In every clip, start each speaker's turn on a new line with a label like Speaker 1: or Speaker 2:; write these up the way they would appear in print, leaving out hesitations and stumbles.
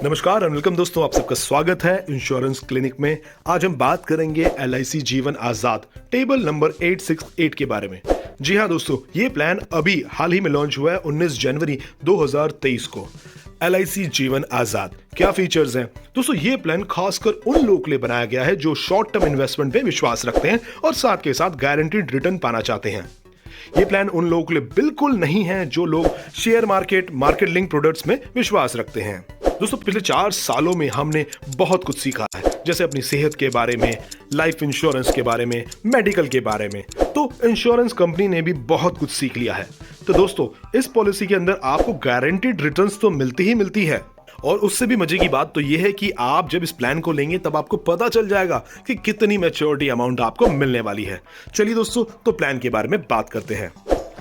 Speaker 1: नमस्कार और वेलकम दोस्तों, आप सबका स्वागत है इंश्योरेंस क्लिनिक में। आज हम बात करेंगे LIC जीवन आजाद टेबल नंबर 868 के बारे में। जी हाँ दोस्तों, ये प्लान अभी हाल ही में लॉन्च हुआ है 19 जनवरी 2023 को। LIC जीवन आजाद क्या फीचर्स हैं दोस्तों? ये प्लान खासकर उन लोगों के लिए बनाया गया है जो शॉर्ट टर्म इन्वेस्टमेंट पे विश्वास रखते हैं और साथ के साथ गारंटीड रिटर्न पाना चाहते हैं। ये प्लान उन लोगों के लिए बिल्कुल नहीं है जो लोग शेयर मार्केट लिंक प्रोडक्ट्स में विश्वास रखते हैं। दोस्तों, पिछले 4 सालों में हमने बहुत कुछ सीखा है, जैसे अपनी सेहत के बारे में, लाइफ इंश्योरेंस के बारे में, मेडिकल के बारे में। तो इंश्योरेंस कंपनी ने भी बहुत कुछ सीख लिया है। तो दोस्तों, इस पॉलिसी के अंदर आपको गारंटीड रिटर्न्स तो मिलती ही मिलती है, और उससे भी मजे की बात तो यह है कि आप जब इस प्लान को लेंगे तब आपको पता चल जाएगा कि कितनी मैच्योरिटी अमाउंट आपको मिलने वाली है। चलिए दोस्तों, तो प्लान के बारे में बात करते हैं।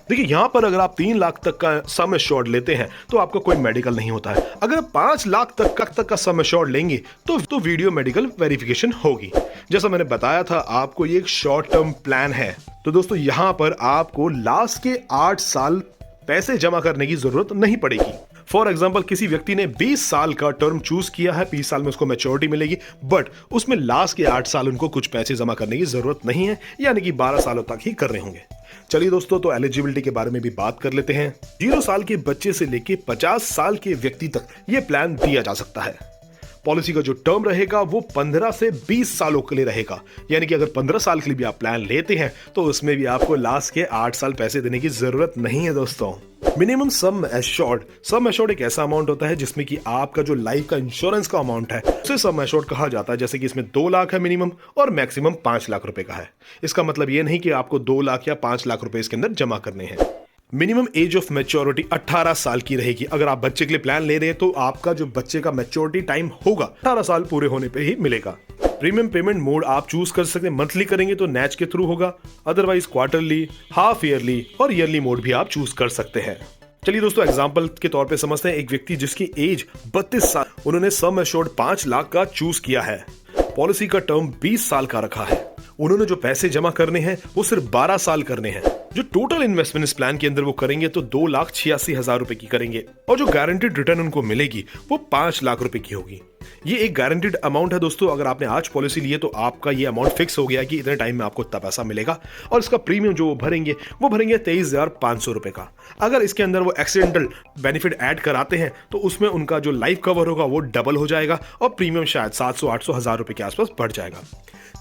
Speaker 1: देखिए, यहां पर अगर आप 3 लाख तक का सम एश्योर्ड लेते हैं तो आपका कोई मेडिकल नहीं होता है। अगर आप 5 लाख तक का सम एश्योर्ड लेंगे तो वीडियो मेडिकल वेरिफिकेशन होगी। जैसा मैंने बताया था, आपको ये एक शॉर्ट टर्म प्लान है। तो दोस्तों, यहां पर आपको लास्ट के 8 साल पैसे जमा करने की जरूरत नहीं पड़ेगी। फॉर एग्जाम्पल, किसी व्यक्ति ने 20 साल का टर्म चूज किया है, 20 साल में उसको मैच्योरिटी मिलेगी, बट उसमें लास्ट के 8 साल उनको कुछ पैसे जमा करने की जरूरत नहीं है, यानी कि 12 सालों तक ही कर रहे होंगे। चलिए दोस्तों, तो एलिजिबिलिटी के बारे में भी बात कर लेते हैं। 0 साल के बच्चे से लेके 50 साल के व्यक्ति तक ये प्लान दिया जा सकता है। पॉलिसी का जो टर्म रहेगा वो 15 से 20 सालों के लिए रहेगा, यानी कि अगर 15 साल के लिए भी आप प्लान लेते हैं तो उसमें भी आपको लास्ट के 8 साल पैसे देने की जरूरत नहीं है। दोस्तों, मिनिमम सम एश्योर्ड एक ऐसा अमाउंट होता है जिसमें कि आपका जो लाइफ का इंश्योरेंस का अमाउंट है उसे सम एश्योर्ड कहा जाता है। जैसे कि इसमें 2 लाख है मिनिमम और मैक्सिमम 5 लाख रुपए का है। इसका मतलब ये नहीं कि आपको 2 लाख या 5 लाख रुपए इसके अंदर जमा करने हैं। मिनिमम एज ऑफ मैच्योरिटी 18 साल की रहेगी। अगर आप बच्चे के लिए प्लान ले रहे हैं तो आपका जो बच्चे का मैच्योरिटी टाइम होगा 18 साल पूरे होने पे ही मिलेगा। प्रीमियम पेमेंट मोड आप चूज कर सकते हैं। मंथली करेंगे तो नैच के थ्रू होगा, अदरवाइज क्वार्टरली, हाफ ईयरली और ईयरली मोड भी आप चूज कर सकते हैं। चलिए दोस्तों, एग्जांपल के तौर पे समझते हैं। एक व्यक्ति जिसकी एज 32 साल, उन्होंने सम एश्योर्ड 5 लाख का चूज किया है। पॉलिसी का टर्म 20 साल का रखा है। उन्होंने जो पैसे जमा करने हैं वो सिर्फ 12 साल करने हैं। जो टोटल इन्वेस्टमेंट इस प्लान के अंदर वो करेंगे तो 2,86,000 रुपए की करेंगे, और जो गारंटीड रिटर्न उनको मिलेगी वो 5 लाख रुपए की होगी। ये एक गारंटीड अमाउंट है दोस्तों। अगर आपने आज पॉलिसी ली है तो आपका ये अमाउंट फिक्स हो गया कि इतने टाइम में आपको इतना पैसा मिलेगा, और इसका प्रीमियम जो वो भरेंगे 23,500 रुपए का। अगर इसके अंदर वो एक्सीडेंटल बेनिफिट ऐड कराते हैं तो उसमें उनका जो लाइफ कवर होगा वो डबल हो जाएगा और प्रीमियम शायद 700-800 हज़ार रुपए के आसपास बढ़ जाएगा।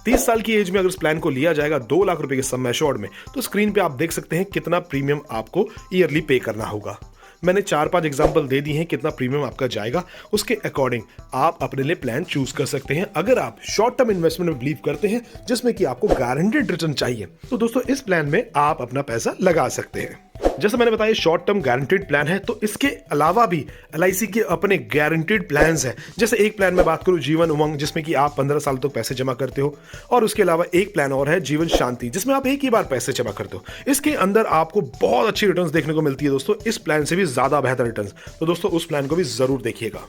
Speaker 1: 30 साल की एज में अगर इस प्लान को लिया जाएगा 2 लाख रुपए के सम एश्योर्ड में, तो स्क्रीन पे आप देख सकते हैं कितना प्रीमियम आपको ईयरली पे करना होगा। मैंने 4-5 एग्जांपल दे दी हैं कितना प्रीमियम आपका जाएगा। उसके अकॉर्डिंग आप अपने लिए प्लान चूज कर सकते हैं। अगर आप शॉर्ट टर्म इन्वेस्टमेंट में बिलीव करते हैं जिसमें कि आपको गारंटीड रिटर्न चाहिए, तो दोस्तों इस प्लान में आप अपना पैसा लगा सकते हैं। जैसे मैंने बताया, शॉर्ट टर्म गारंटीड प्लान है, तो इसके अलावा भी LIC के अपने गारंटीड प्लान्स हैं। जैसे एक प्लान में बात करूं जीवन उमंग, जिसमें कि आप 15 साल तक पैसे जमा करते हो, और उसके अलावा एक प्लान और है जीवन शांति, जिसमें आप एक ही बार पैसे जमा करते हो। इसके अंदर आपको बहुत अच्छी रिटर्न्स देखने को मिलती है दोस्तों, इस प्लान से भी ज्यादा बेहतर रिटर्न्स। तो दोस्तों, उस प्लान को भी जरूर देखिएगा।